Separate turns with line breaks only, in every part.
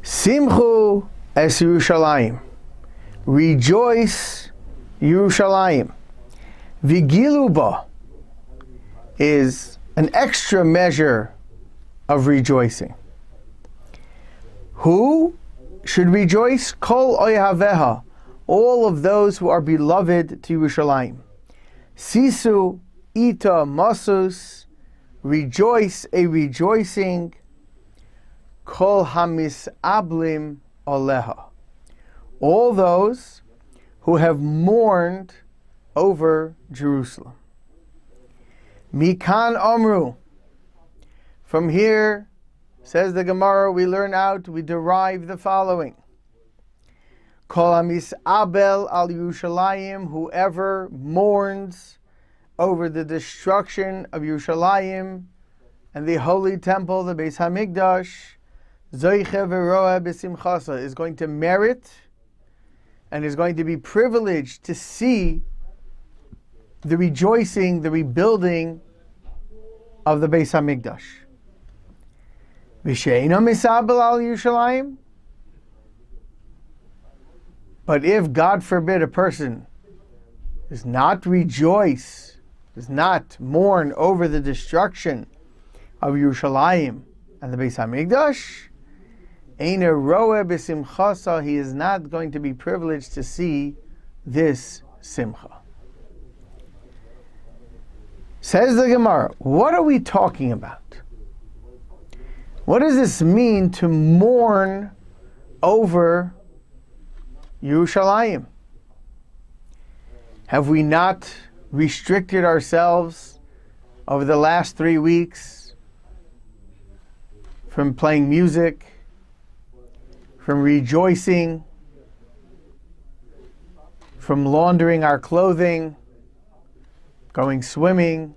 Simchu es Yerushalayim. Rejoice, Yerushalayim. Vigilu ba is an extra measure of rejoicing. Who should rejoice? Kol oyehaveha, all of those who are beloved to Yerushalayim. Sisu ita masus, rejoice a rejoicing. Kol hamisablim aleha, all those who have mourned over Jerusalem. Mikan amru, from here, says the Gemara, we derive the following. Kol hamisabel al Yerushalayim, whoever mourns over the destruction of Yerushalayim and the holy temple, the Beis Hamikdash, Zoiche v'roeh b'simchasa, is going to merit and is going to be privileged to see the rejoicing, the rebuilding of the Beis Hamikdash. V'she'eino misabel al Yerushalayim, but if, God forbid, a person does not rejoice, does not mourn over the destruction of Yerushalayim and the Beis Hamikdash, Ein roeh b'simchasa, he is not going to be privileged to see this simcha. Says the Gemara, what are we talking about? What does this mean to mourn over Yerushalayim? Have we not restricted ourselves over the last 3 weeks from playing music, from rejoicing, from laundering our clothing, going swimming?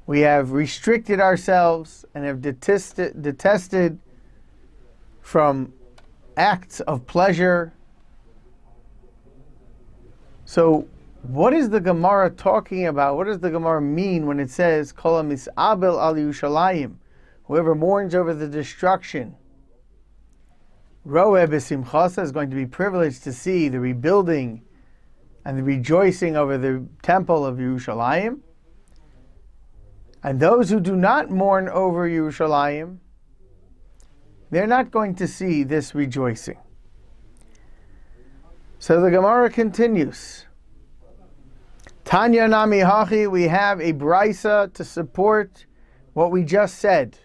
We have restricted ourselves and have detested from acts of pleasure. So what is the Gemara talking about? What does the Gemara mean when it says, Kol misabel al Yerushalayim, whoever mourns over the destruction, roeh b'simchasa, is going to be privileged to see the rebuilding and the rejoicing over the temple of Yerushalayim. And those who do not mourn over Yerushalayim, they're not going to see this rejoicing. So the Gemara continues. Tanya nami hachi, we have a brisa to support what we just said.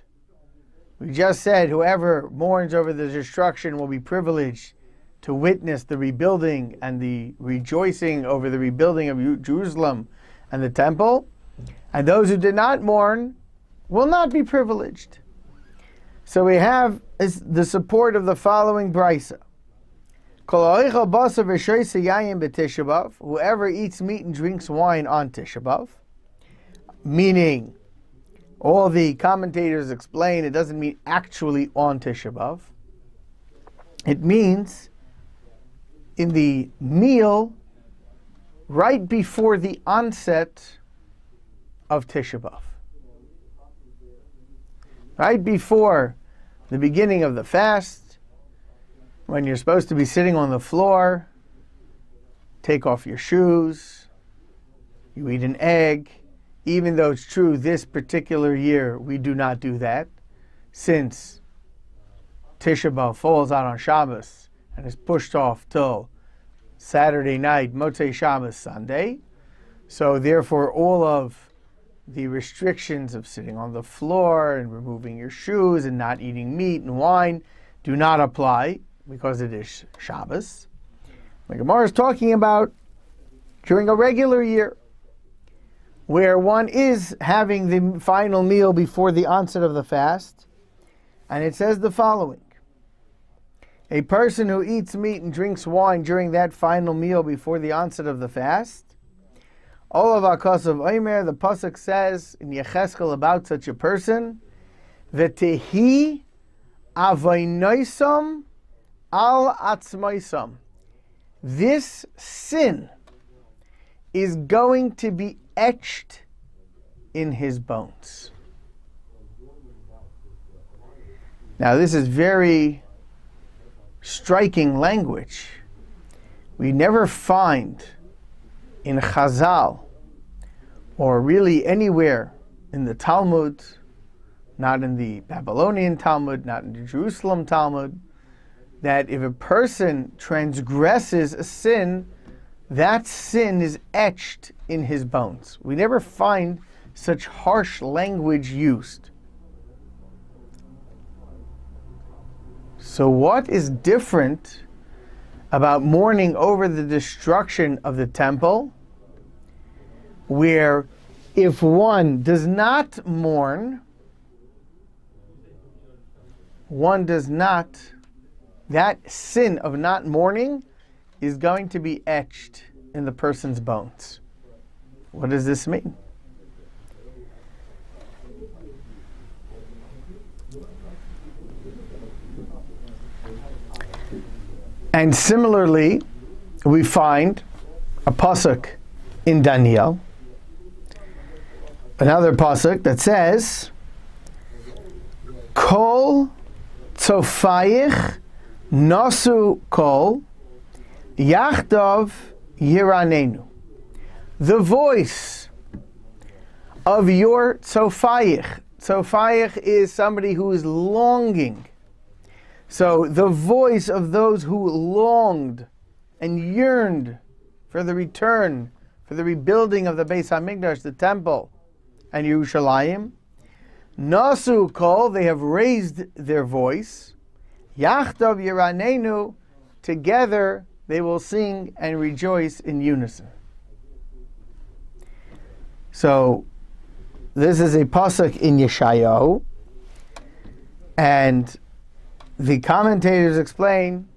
We just said whoever mourns over the destruction will be privileged to witness the rebuilding and the rejoicing over the rebuilding of Jerusalem and the temple. And those who did not mourn will not be privileged. So we have the support of the following brisa. Whoever eats meat and drinks wine on Tisha B'Av, meaning, all the commentators explain it doesn't mean actually on Tisha B'Av. It means in the meal right before the onset of Tisha B'Av. Right before the beginning of the fast, when you're supposed to be sitting on the floor, take off your shoes, you eat an egg. Even though it's true this particular year we do not do that, since Tisha B'Av falls out on Shabbos and is pushed off till Saturday night, Motzei Shabbos Sunday. So therefore all of the restrictions of sitting on the floor and removing your shoes and not eating meat and wine do not apply because it is Shabbos. The Gemara is talking about during a regular year, where one is having the final meal before the onset of the fast. And it says the following. A person who eats meat and drinks wine during that final meal before the onset of the fast, all of Akasav Omer, the Pasuk says in Yecheskel about such a person, V'tehi avaynoisam al atzmoisam. This sin is going to be etched in his bones. Now this is very striking language. We never find in Chazal, or really anywhere in the Talmud, not in the Babylonian Talmud, not in the Jerusalem Talmud, that if a person transgresses a sin, that sin is etched in his bones. We never find such harsh language used. So what is different about mourning over the destruction of the temple, where if one does not mourn, that sin of not mourning is going to be etched in the person's bones. What does this mean? And similarly, we find a pasuk in Daniel, another pasuk that says, Kol tzofayich nasu kol yachdav yiranenu. The voice of your tzofayich. Tzofayich is somebody who is longing. So the voice of those who longed and yearned for the return, for the rebuilding of the Beis HaMikdash, the temple, and Yerushalayim, Nasu kol, they have raised their voice. Yachdav yiranenu, together they will sing and rejoice in unison. So this is a pasuk in Yeshayahu, and the commentators explain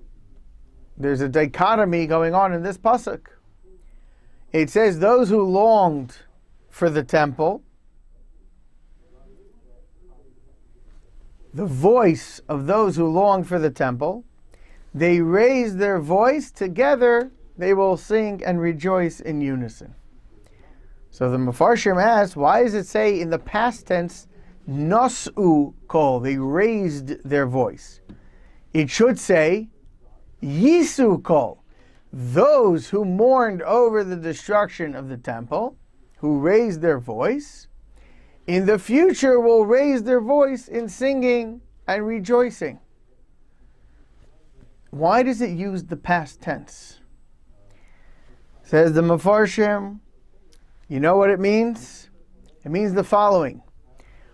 there's a dichotomy going on in this pasuk. It says those who longed for the temple, the voice of those who longed for the temple, they raise their voice, together they will sing and rejoice in unison. So the Mefarshim asks, why does it say in the past tense, Nas'u kol, they raised their voice? It should say, Yisu kol, those who mourned over the destruction of the temple, who raised their voice, in the future will raise their voice in singing and rejoicing. Why does it use the past tense? Says the Mefarshim, you know what it means? It means the following.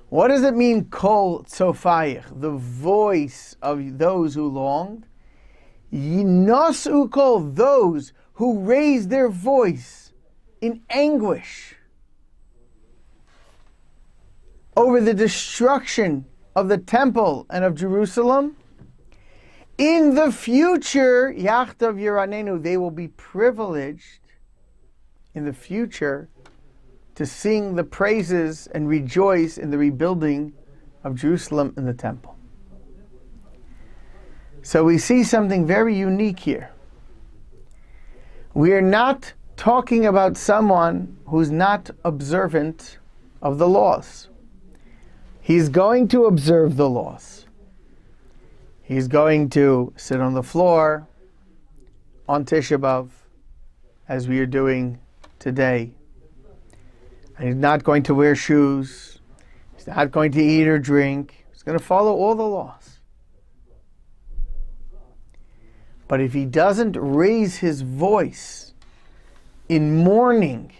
What does it mean, kol tzofayich, the voice of those who longed? Yinasu kol, those who raised their voice in anguish over the destruction of the temple and of Jerusalem. In the future, Yachdav Yiranenu, they will be privileged in the future to sing the praises and rejoice in the rebuilding of Jerusalem and the temple. So we see something very unique here. We are not talking about someone who's not observant of the laws. He's going to observe the laws. He's going to sit on the floor on Tisha B'Av, as we are doing today. And he's not going to wear shoes. He's not going to eat or drink. He's going to follow all the laws. But if he doesn't raise his voice in mourning,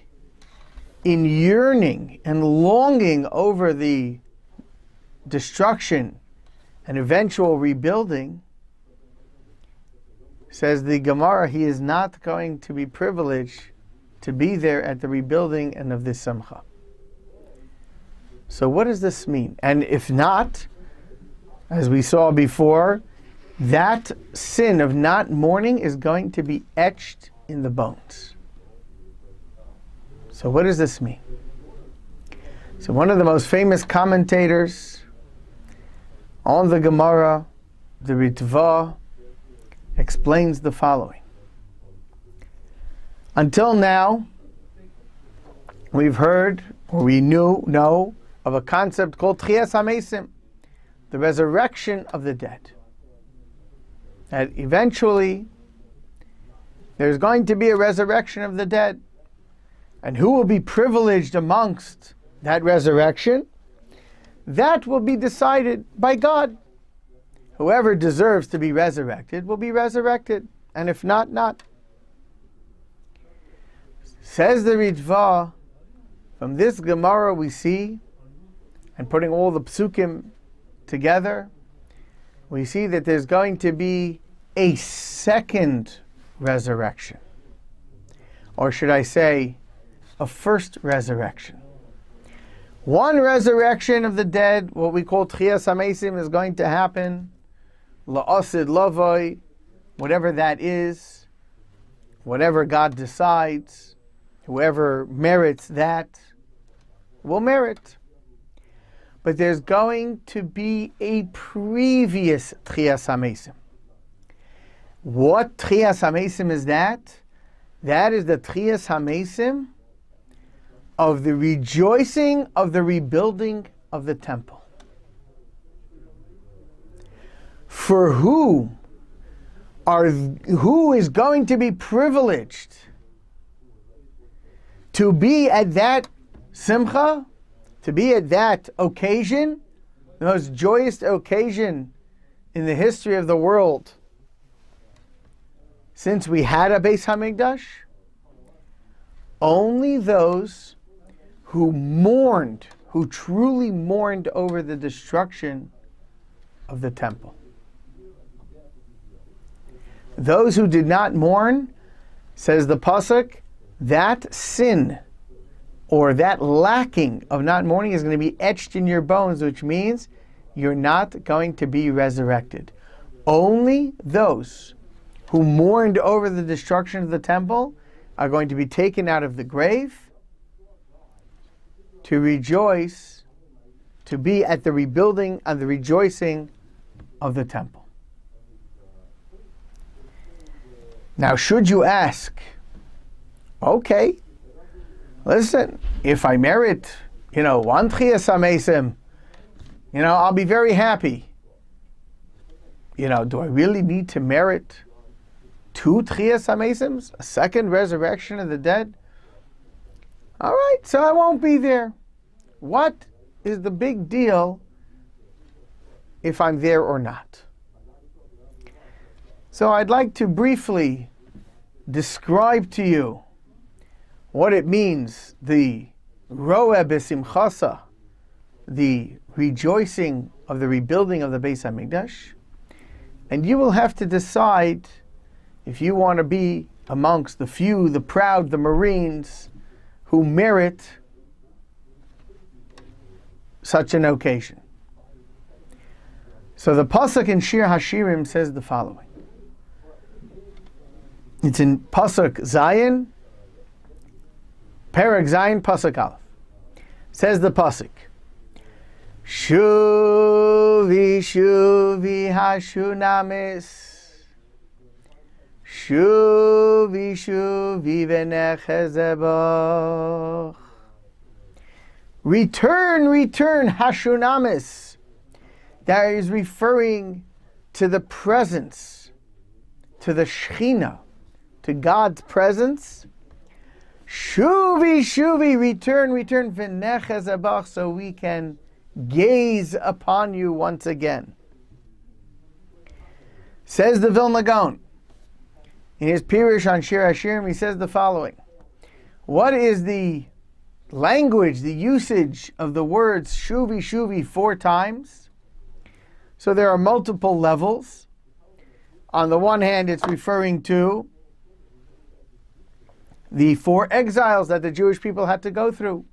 in yearning and longing over the destruction and eventual rebuilding, says the Gemara, he is not going to be privileged to be there at the rebuilding and of this Simcha. So what does this mean? And if not, as we saw before, that sin of not mourning is going to be etched in the bones. So what does this mean? So one of the most famous commentators on the Gemara, the Ritva, explains the following. Until now, we've heard, or we know of a concept called Tchias HaMesim, the resurrection of the dead. that eventually there's going to be a resurrection of the dead. And who will be privileged amongst that resurrection? That will be decided by God. Whoever deserves to be resurrected will be resurrected, and if not, not. Says the Ritva, from this Gemara we see, and putting all the psukim together, we see that there's going to be a second resurrection. Or should I say, a first resurrection. One resurrection of the dead, what we call Tchias HaMesim, is going to happen. La'asid Lavoi, whatever that is, whatever God decides, whoever merits that will merit. But there's going to be a previous Tchias HaMesim. What Tchias HaMesim is that? That is the Tchias HaMesim of the rejoicing of the rebuilding of the temple. For who is going to be privileged to be at that simcha, to be at that occasion, the most joyous occasion in the history of the world since we had a Beis Hamikdash? Only those who mourned, who truly mourned over the destruction of the temple. Those who did not mourn, says the pasuk, that sin or that lacking of not mourning is going to be etched in your bones, which means you're not going to be resurrected. Only those who mourned over the destruction of the temple are going to be taken out of the grave to rejoice, to be at the rebuilding and the rejoicing of the temple. Now, should you ask, okay, listen, if I merit, one Tchias HaMesim, I'll be very happy. Do I really need to merit two Tchias HaMesims, a second resurrection of the dead? All right, so I won't be there. What is the big deal if I'm there or not? So I'd like to briefly describe to you what it means, the roeh b'simchasa, the rejoicing of the rebuilding of the Beis Hamikdash, and you will have to decide if you want to be amongst the few, the proud, the Marines who merit such an occasion. So the pasuk in Shir Hashirim says the following. It's in pasuk Zayin, Perek Zayin, pasuk Aleph. Says the pasuk, Shuvi Shuvi Hashunamis, Shuvi Shuvi V'nechezebach. Return, return, Hashunamis. That is referring to the presence, to the Shekhinah, to God's presence. Shuvi, Shuvi, return, return, V'nechezebach, so we can gaze upon you once again. Says the Vilna Gaon, in his Pirush on Shir Hashirim, he says the following. What is the language, the usage of the words Shuvi, Shuvi 4 times? So there are multiple levels. On the one hand, it's referring to the 4 exiles that the Jewish people had to go through.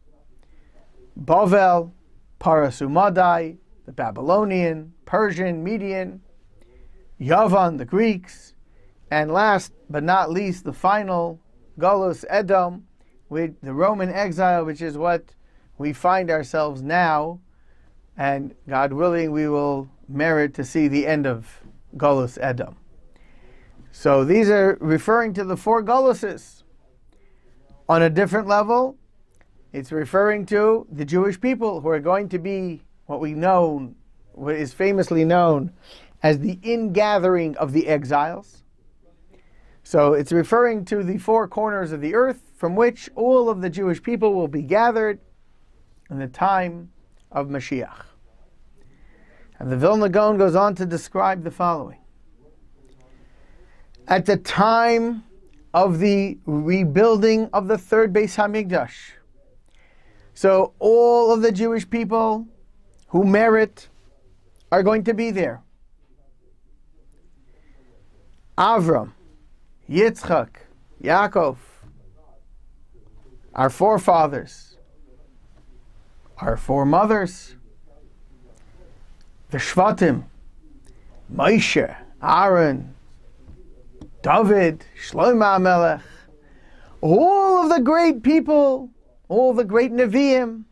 Bavel, Paras Umadai, the Babylonian, Persian, Median, Yavan, the Greeks, and last but not least, the final, Galus Edom, with the Roman exile, which is what we find ourselves now, and God willing, we will merit to see the end of Galus Edom. So these are referring to the 4 Galuses. On a different level, it's referring to the Jewish people who are going to be what is famously known as the ingathering of the exiles. So it's referring to the four corners of the earth from which all of the Jewish people will be gathered in the time of Mashiach. And the Vilna Gaon goes on to describe the following. At the time of the rebuilding of the third Beis HaMikdash, so all of the Jewish people who merit are going to be there. Avram, Yitzchak, Yaakov, our forefathers, our foremothers, the Shvatim, Moshe, Aaron, David, Shlomo HaMelech, all of the great people, all the great Nevi'im,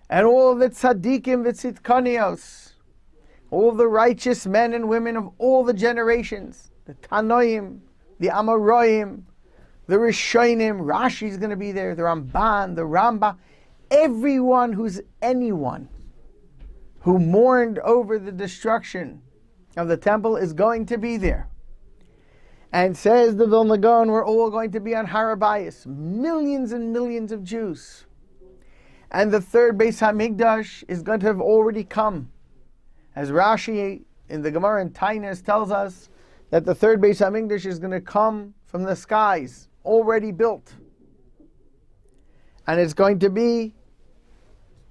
and all of the Tzaddikim, the Tzidkanios, all the righteous men and women of all the generations, the Tanoim, the Amoraim, the Rishonim, Rashi's going to be there, the Ramban, the Rambam, everyone who's anyone who mourned over the destruction of the temple is going to be there. And says the Vilna Gaon, we're all going to be on Har HaBayis, millions and millions of Jews. And the third Beis HaMikdash is going to have already come. As Rashi in the Gemara in Tainis tells us that the third Beis HaMikdash is going to come from the skies, already built. And it's going to be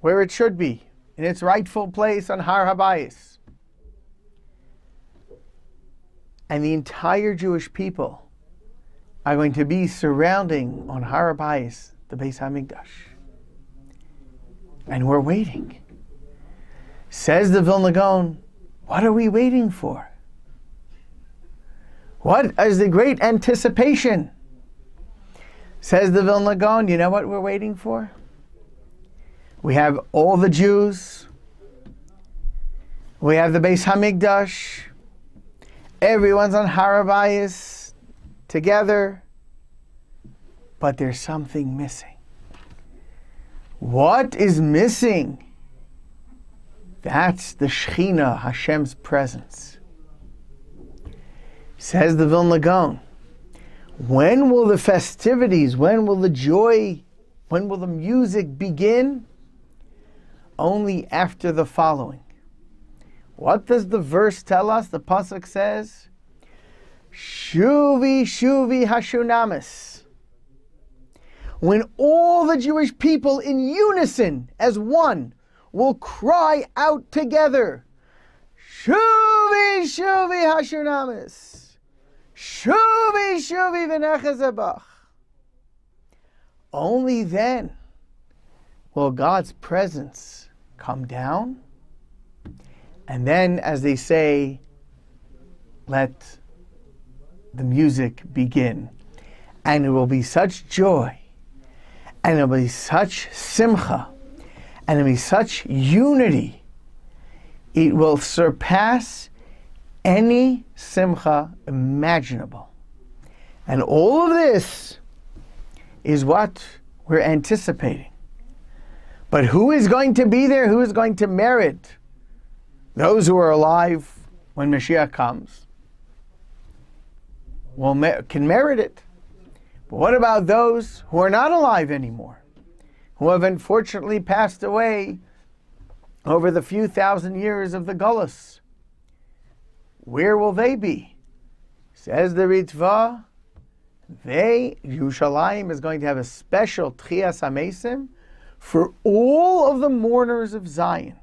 where it should be, in its rightful place on Har HaBayis. And the entire Jewish people are going to be surrounding on Har HaBayis the Beis HaMikdash. And we're waiting. Says the Vilna Gaon, what are we waiting for? What is the great anticipation? Says the Vilna Gaon, you know what we're waiting for? We have all the Jews. We have the Beis HaMikdash. Everyone's on Har HaBayis together. But there's something missing. What is missing? That's the Shekhinah, Hashem's presence. Says the Vilna Gaon, when will the festivities, when will the joy, when will the music begin? Only after the following. What does the verse tell us? The pasuk says, Shuvi, Shuvi Hashunamis. When all the Jewish people in unison, as one, will cry out together, Shuvi, Shuvi Hashunamis. Shuvi, Shuvi V'nechazabach. Only then will God's presence come down. And then, as they say, let the music begin. And it will be such joy, and it will be such simcha, and it will be such unity. It will surpass any simcha imaginable. And all of this is what we're anticipating. But who is going to be there? Who is going to merit? Those who are alive when Mashiach comes can merit it. But what about those who are not alive anymore? Who have unfortunately passed away over the few thousand years of the Gullus? Where will they be? Says the Ritva, Yerushalayim is going to have a special Tchias HaMesim for all of the mourners of Zion.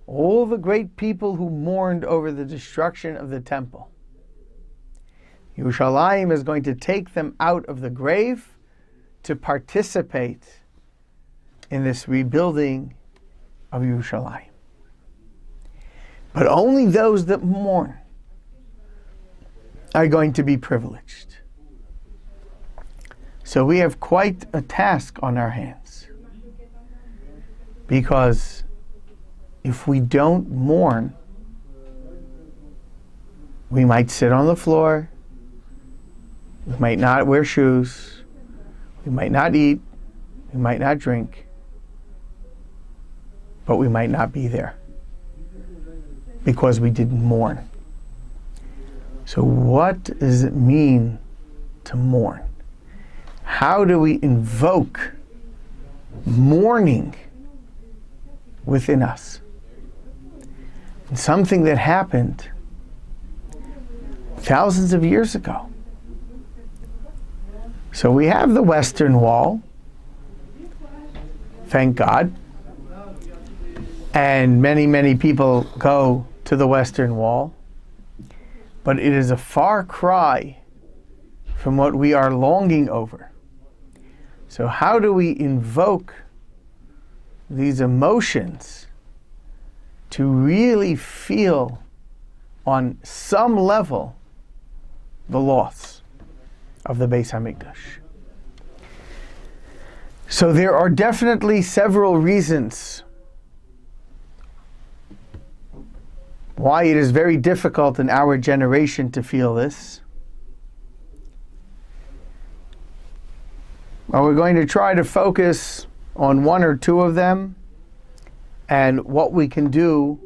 All the great people who mourned over the destruction of the temple. Yerushalayim is going to take them out of the grave to participate in this rebuilding of Yerushalayim. But only those that mourn are going to be privileged. So we have quite a task on our hands. Because if we don't mourn, we might sit on the floor, we might not wear shoes, we might not eat, we might not drink, but we might not be there. because we didn't mourn. So what does it mean to mourn? How do we invoke mourning within us? And something that happened thousands of years ago. So we have the Western Wall, thank God, and many, many people go to the Western Wall, but it is a far cry from what we are longing over. So how do we invoke these emotions to really feel on some level the loss of the Beis Hamikdash? So there are definitely several reasons why it is very difficult in our generation to feel this. Well, we're going to try to focus on one or two of them and what we can do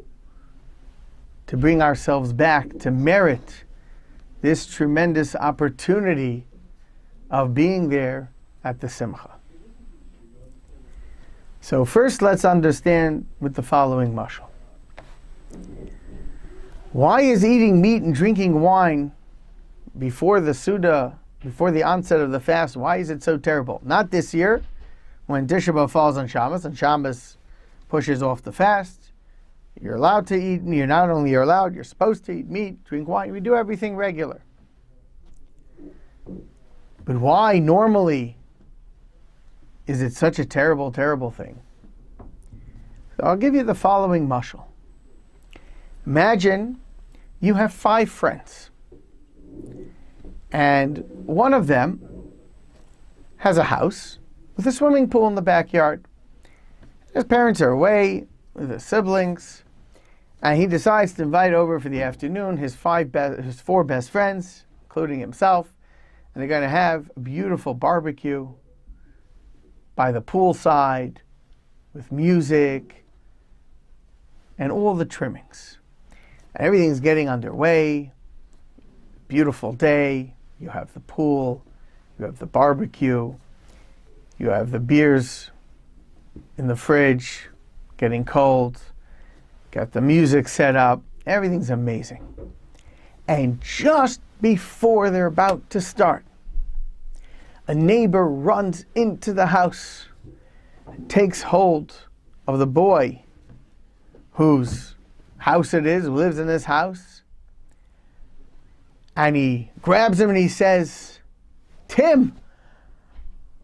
to bring ourselves back to merit this tremendous opportunity of being there at the Simcha. So first, let's understand with the following mashal. Why is eating meat and drinking wine before the Suda, before the onset of the fast, why is it so terrible? Not this year, when Tisha B'Av falls on Shabbos, and Shabbos pushes off the fast. You're allowed to eat, and you're not only you're allowed, you're supposed to eat meat, drink wine. We do everything regular. But why normally is it such a terrible, terrible thing? So I'll give you the following mashal. Imagine you have 5 friends, and one of them has a house with a swimming pool in the backyard. His parents are away with his siblings, and he decides to invite over for the afternoon his 4 best friends, including himself, and they're going to have a beautiful barbecue by the poolside with music and all the trimmings. And everything's getting underway. Beautiful day. You have the pool, you have the barbecue, you have the beers in the fridge getting cold, got the music set up, everything's amazing. And just before they're about to start, a neighbor runs into the house, takes hold of the boy whose house it is, who lives in this house, and he grabs him and he says, "Tim,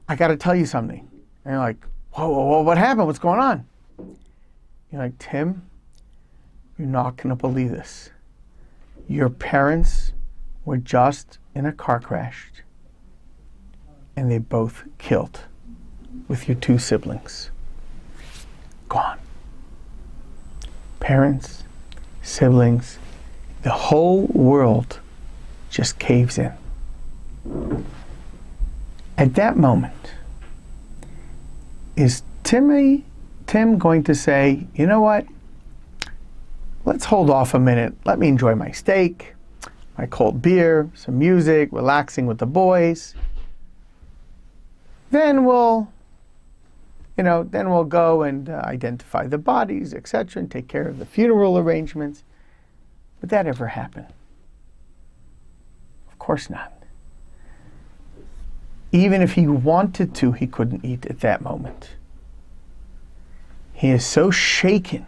I got to tell you something." And you're like, whoa, what happened? What's going on? You're like, "Tim, you're not going to believe this. Your parents were just in a car crash, and they both killed with your 2 siblings. Gone. Parents, siblings, the whole world just caves in." At that moment, is Tim going to say, "You know what? Let's hold off a minute. Let me enjoy my steak, my cold beer, some music, relaxing with the boys. Then we'll go and identify the bodies, etc., and take care of the funeral arrangements." Would that ever happen? Of course not. Even if he wanted to, he couldn't eat at that moment. He is so shaken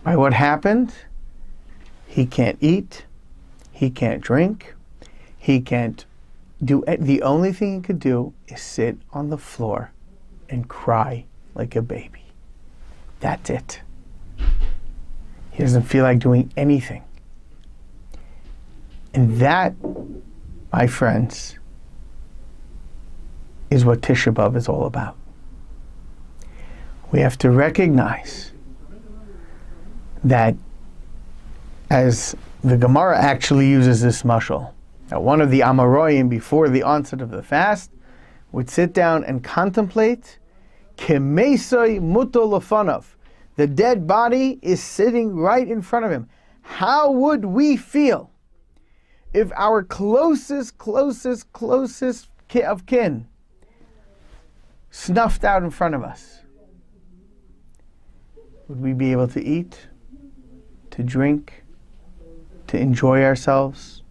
by what happened, he can't eat, he can't drink, he can't do. The only thing he could do is sit on the floor and cry like a baby. That's it. He doesn't feel like doing anything. And that, my friends, is what Tisha B'Av is all about. We have to recognize that, as the Gemara actually uses this mashal, that one of the Amoraim before the onset of the fast would sit down and contemplate Kemesoi muto lefanav, The dead body is sitting right in front of him. How would we feel if our closest of kin snuffed out in front of us? Would we be able to eat, to drink, to enjoy ourselves,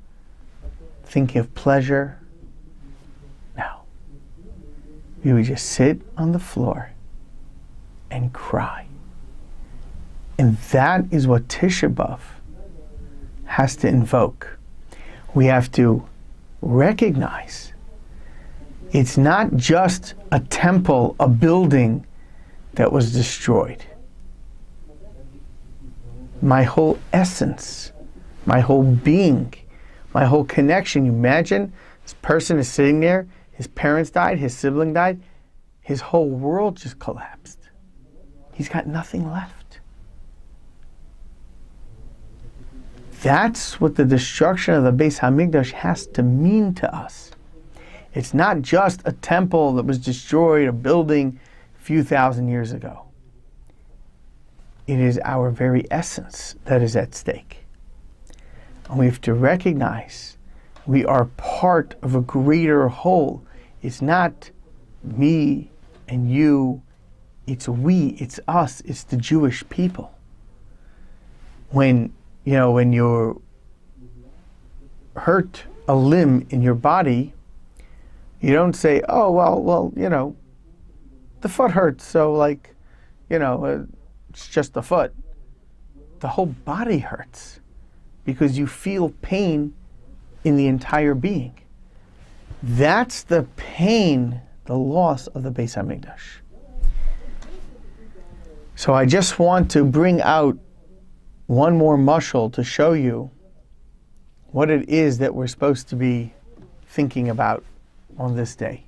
think of pleasure? No. We would just sit on the floor and cry. And that is what Tisha B'Av has to invoke. We have to recognize it's not just a temple, a building that was destroyed. My whole essence, my whole being, my whole connection. You imagine this person is sitting there, his parents died, his sibling died, his whole world just collapsed. He's got nothing left. That's what the destruction of the Beis Hamikdash has to mean to us. It's not just a temple that was destroyed, a building a few thousand years ago. It is our very essence that is at stake. And we have to recognize we are part of a greater whole. It's not me and you, it's we, it's us, it's the Jewish people. When you hurt a limb in your body, you don't say, oh, well, the foot hurts, so it's just the foot. The whole body hurts because you feel pain in the entire being. That's the pain, the loss of the Beis Hamikdash. So I just want to bring out one more mashal to show you what it is that we're supposed to be thinking about on this day.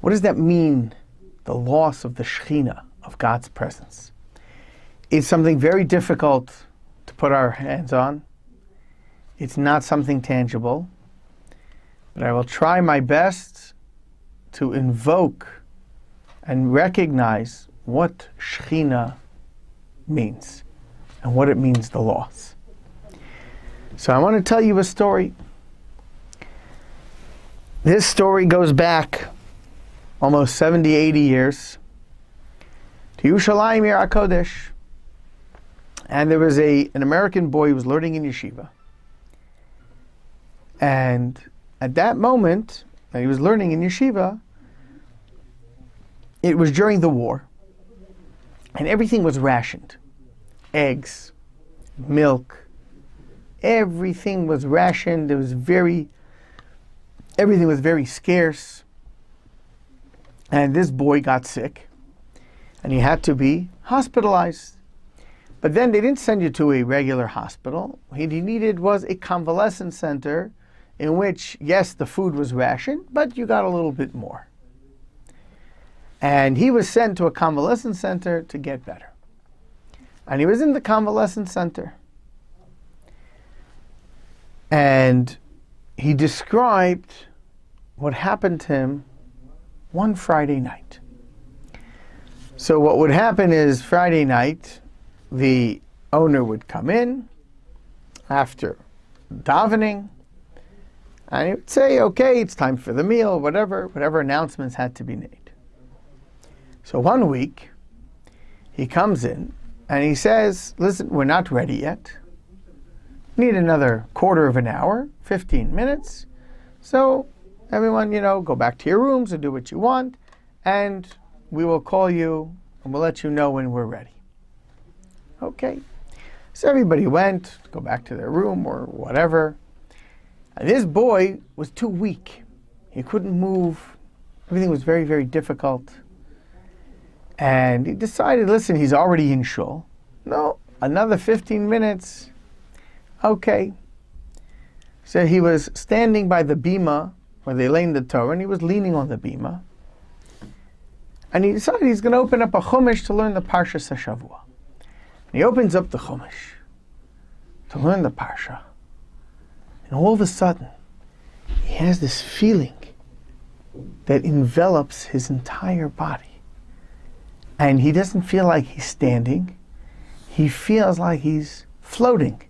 What does that mean, the loss of the Shekhinah, of God's presence? It's something very difficult to put our hands on. It's not something tangible. But I will try my best to invoke and recognize what Shekhinah means and what it means, the loss. So I want to tell you a story. This story goes back almost 70, 80 years to Yerushalayim Ir HaKodesh. And there was an American boy who was learning in yeshiva. And at that moment, that he was learning in yeshiva, it was during the war. And everything was rationed. Eggs, milk, everything was rationed. Everything was very scarce. And this boy got sick. And he had to be hospitalized. But then they didn't send you to a regular hospital. What he needed was a convalescent center in which, yes, the food was rationed, but you got a little bit more. And he was sent to a convalescent center to get better. And he was in the convalescent center. And he described what happened to him one Friday night. So what would happen is Friday night, the owner would come in after davening, and he would say, okay, it's time for the meal, whatever announcements had to be made. So one week, he comes in and he says, listen, we're not ready yet. Need another quarter of an hour, 15 minutes. So everyone, go back to your rooms and do what you want, and we will call you and we'll let you know when we're ready. Okay. So everybody went, go back to their room or whatever. And this boy was too weak. He couldn't move. Everything was very, very difficult. And he decided, listen, he's already in shul. No, another 15 minutes. Okay. So he was standing by the bima where they lay in the Torah, and he was leaning on the bima. And he decided he's going to open up a Chumash to learn the Parshas HaShavua. And he opens up the Chumash to learn the Parsha. And all of a sudden, he has this feeling that envelops his entire body. And he doesn't feel like he's standing. He feels like he's floating,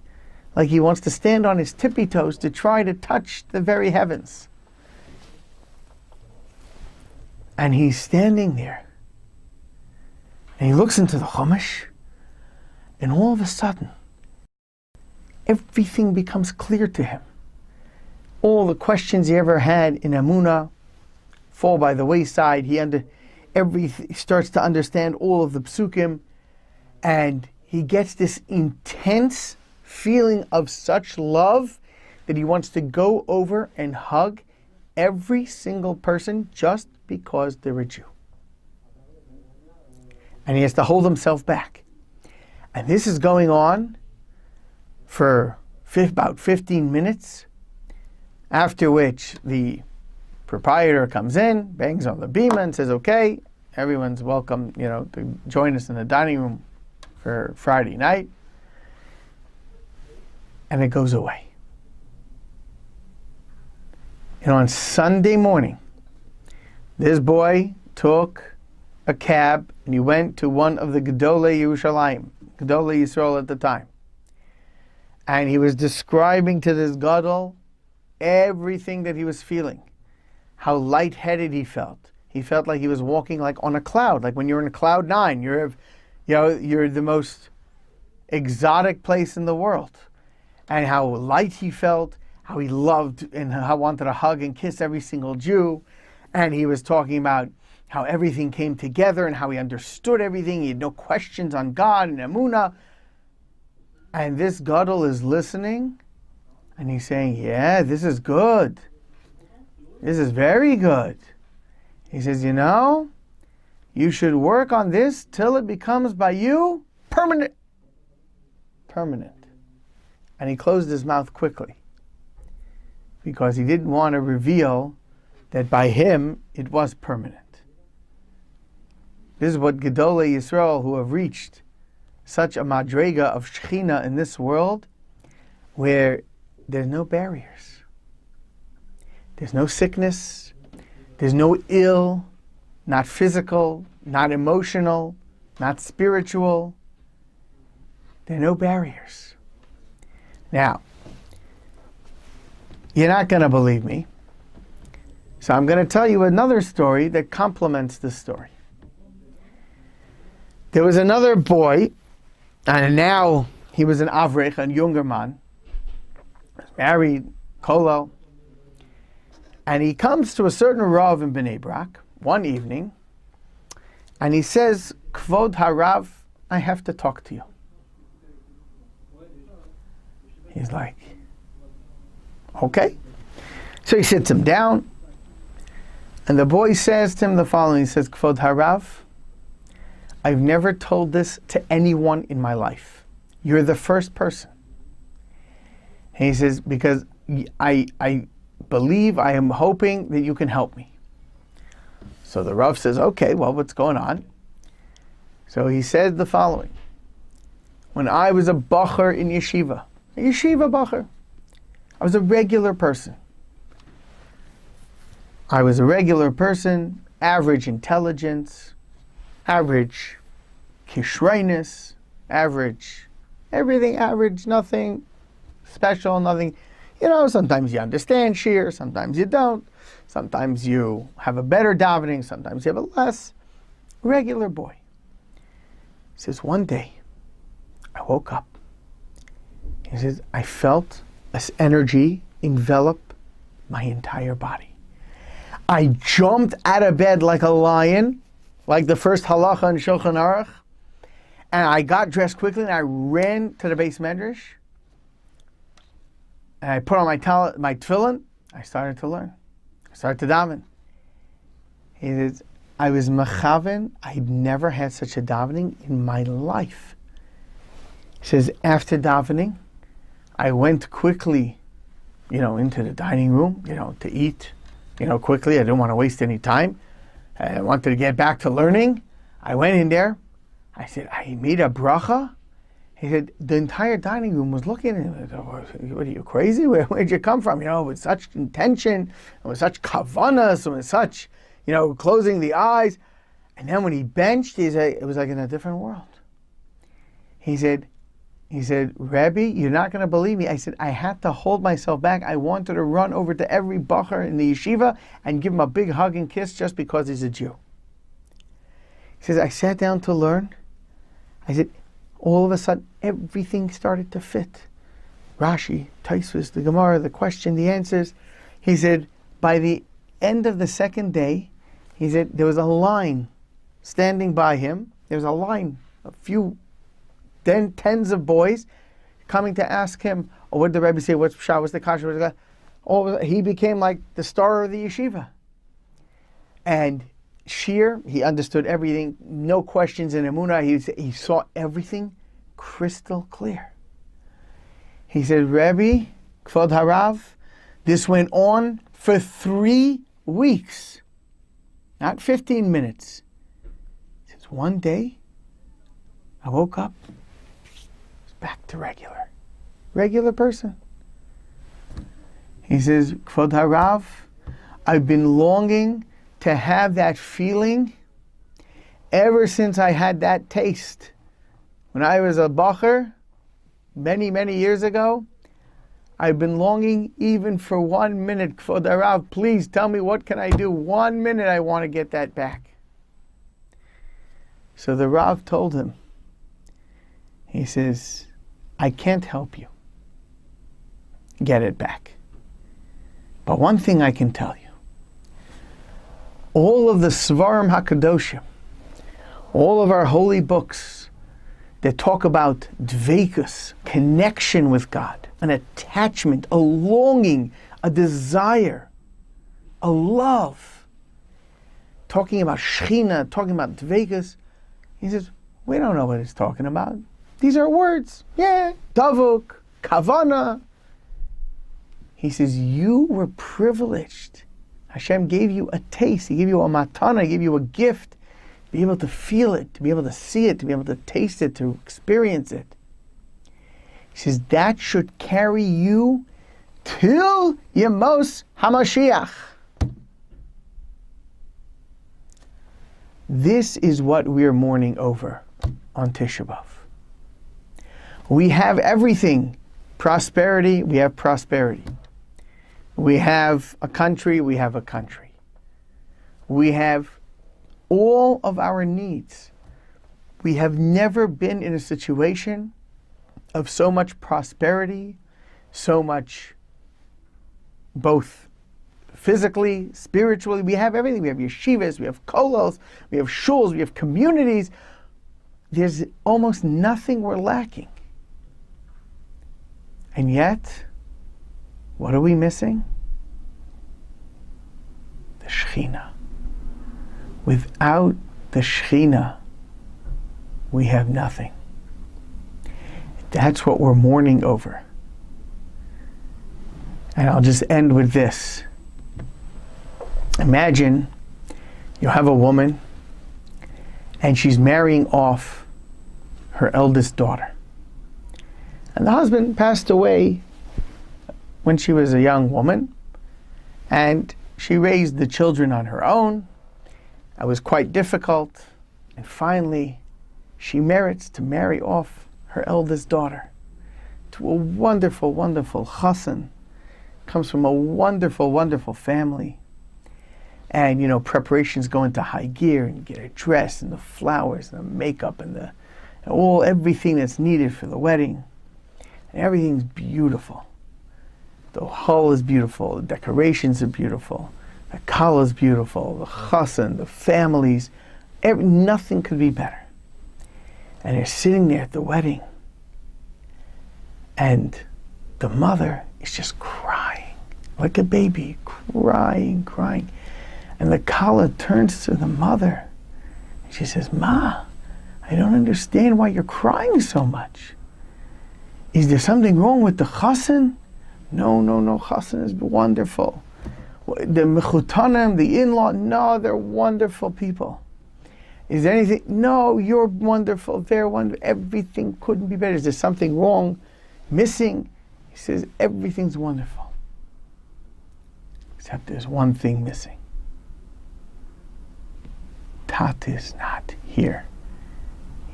like he wants to stand on his tippy toes to try to touch the very heavens. And he's standing there. And he looks into the Chumash, and all of a sudden, everything becomes clear to him. All the questions he ever had in Emunah fall by the wayside. He starts to understand all of the psukim, and he gets this intense feeling of such love that he wants to go over and hug every single person just because they're a Jew. And he has to hold himself back. And this is going on for about 15 minutes, after which the proprietor comes in, bangs on the bima and says, okay, everyone's welcome, to join us in the dining room for Friday night. And it goes away. And on Sunday morning, this boy took a cab and he went to one of the Gedolei Yerushalayim, Gedolei Yisrael at the time. And he was describing to this Gadol everything that he was feeling, how lightheaded he felt. He felt like he was walking like on a cloud, like when you're in cloud nine, you're the most exotic place in the world. And how light he felt, how he loved and how wanted to hug and kiss every single Jew. And he was talking about how everything came together and how he understood everything. He had no questions on God and Emunah. And this Gadol is listening, and he's saying, yeah, this is good. This is very good. He says, you should work on this till it becomes by you permanent. Permanent. And he closed his mouth quickly because he didn't want to reveal that by him it was permanent. This is what Gedolei Yisrael, who have reached such a madrega of Shechina in this world, where there's no barriers. There's no sickness. There's no ill, not physical, not emotional, not spiritual. There are no barriers. Now, you're not going to believe me, so I'm going to tell you another story that complements this story. There was another boy, and now he was an avrech, a younger man, married, kolo, and he comes to a certain Rav in Bnei Brak one evening, and he says, Kvod Harav, I have to talk to you. He's like, okay. So he sits him down, and the boy says to him the following. He says, Kvod Harav, I've never told this to anyone in my life. You're the first person. And he says, because I believe, I am hoping that you can help me. So the Rav says, okay, well, what's going on? So he said the following. When I was a bacher in yeshiva, a yeshiva bacher, I was a regular person. I was a regular person, average intelligence, average kishreinus, average everything, average, nothing special, nothing. Sometimes you understand shir, sometimes you don't. Sometimes you have a better davening, sometimes you have a less. Regular boy. He says, one day, I woke up. He says, I felt this energy envelop my entire body. I jumped out of bed like a lion, like the first halacha in Shulchan Aruch, and I got dressed quickly and I ran to the Beis Medrash, and I put on my tefillin. I started to learn. I started to daven. He says, I was mechaven. I'd never had such a davening in my life. He says, after davening, I went quickly, into the dining room, to eat, quickly. I didn't want to waste any time. I wanted to get back to learning. I went in there. I said, I made a bracha. He said, the entire dining room was looking at him. What are you, crazy? Where'd you come from? With such intention, and with such kavanas, and with such, closing the eyes. And then when he benched, it was like in a different world. He said, Rebbe, you're not going to believe me. I said, I had to hold myself back. I wanted to run over to every bacher in the yeshiva and give him a big hug and kiss just because he's a Jew. He says, I sat down to learn. I said, all of a sudden, everything started to fit. Rashi, Tosfos, the Gemara, the question, the answers. He said, by the end of the second day, he said, there was a line standing by him. There was a line, a few tens of boys coming to ask him, oh, what did the Rebbe say? What's Pshat? What's the Kasha? He became like the star of the yeshiva. And Shir, he understood everything, no questions in Emunah. He saw everything crystal clear. He said, Rebbe, Kvod Harav, this went on for 3 weeks, not 15 minutes. He says, one day, I woke up, was back to regular person. He says, Kvod Harav, I've been longing to have that feeling ever since I had that taste. When I was a bacher, many, many years ago, I've been longing even for 1 minute. Kvod Harav, please tell me, what can I do? 1 minute, I want to get that back. So the Rav told him, he says, I can't help you get it back. But one thing I can tell you, all of the Svarim HaKadoshim, all of our holy books that talk about dveikus, connection with God, an attachment, a longing, a desire, a love, talking about Shechina, talking about dveikus, he says, we don't know what it's talking about. These are words. Yeah, davuk, kavana. He says, you were privileged. Hashem gave you a taste. He gave you a matana. He gave you a gift. To be able to feel it, to be able to see it, to be able to taste it, to experience it. He says, that should carry you till Yemos HaMashiach. This is what we're mourning over on Tisha B'Av. We have everything. Prosperity, we have prosperity. We have a country, we have a country. We have all of our needs. We have never been in a situation of so much prosperity, so much both physically, spiritually. We have everything. We have yeshivas, we have kolos, we have shuls, we have communities. There's almost nothing we're lacking. And yet, what are we missing? The Shechina. Without the Shechina, we have nothing. That's what we're mourning over. And I'll just end with this. Imagine you have a woman and she's marrying off her eldest daughter. And the husband passed away when she was a young woman, and she raised the children on her own. It was quite difficult, and finally she merits to marry off her eldest daughter to a wonderful, wonderful chassan. Comes from a wonderful, wonderful family. And preparations go into high gear, and you get a dress and the flowers and the makeup and everything that's needed for the wedding. And everything's beautiful. The hall is beautiful, the decorations are beautiful, the kala is beautiful, the chassan, the families, nothing could be better. And they're sitting there at the wedding, and the mother is just crying, like a baby, crying. And the kala turns to the mother, and she says, Ma, I don't understand why you're crying so much. Is there something wrong with the chassan? No, chassan is wonderful. The mechutanim, the in-law, no, they're wonderful people. Is there anything? No, you're wonderful, they're wonderful. Everything couldn't be better. Is there something wrong, missing? He says, everything's wonderful. Except there's one thing missing. Tat is not here.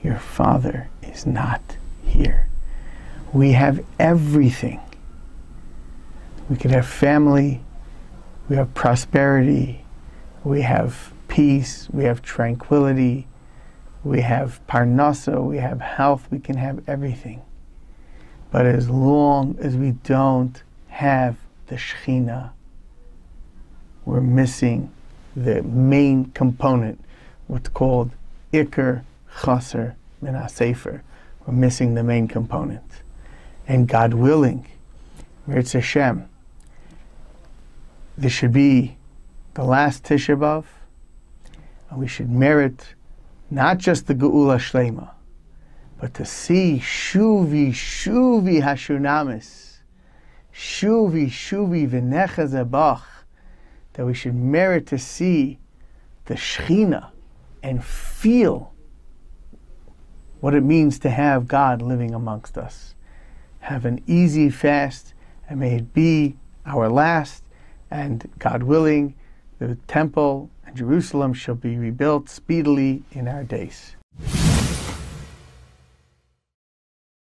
Your father is not here. We have everything. We could have family, we have prosperity, we have peace, we have tranquility, we have parnasa, we have health, we can have everything. But as long as we don't have the Shekhinah, we're missing the main component, what's called Iker Chaser Min HaSefer. We're missing the main component. And God willing, Mirz Hashem, this should be the last Tisha B'Av, and we should merit not just the Geula Shlema, but to see Shuvi Hashunamis, Shuvi V'necha Zebach, that we should merit to see the Shekhinah and feel what it means to have God living amongst us. Have an easy fast, and may it be our last, and God willing, the temple and Jerusalem shall be rebuilt speedily in our days.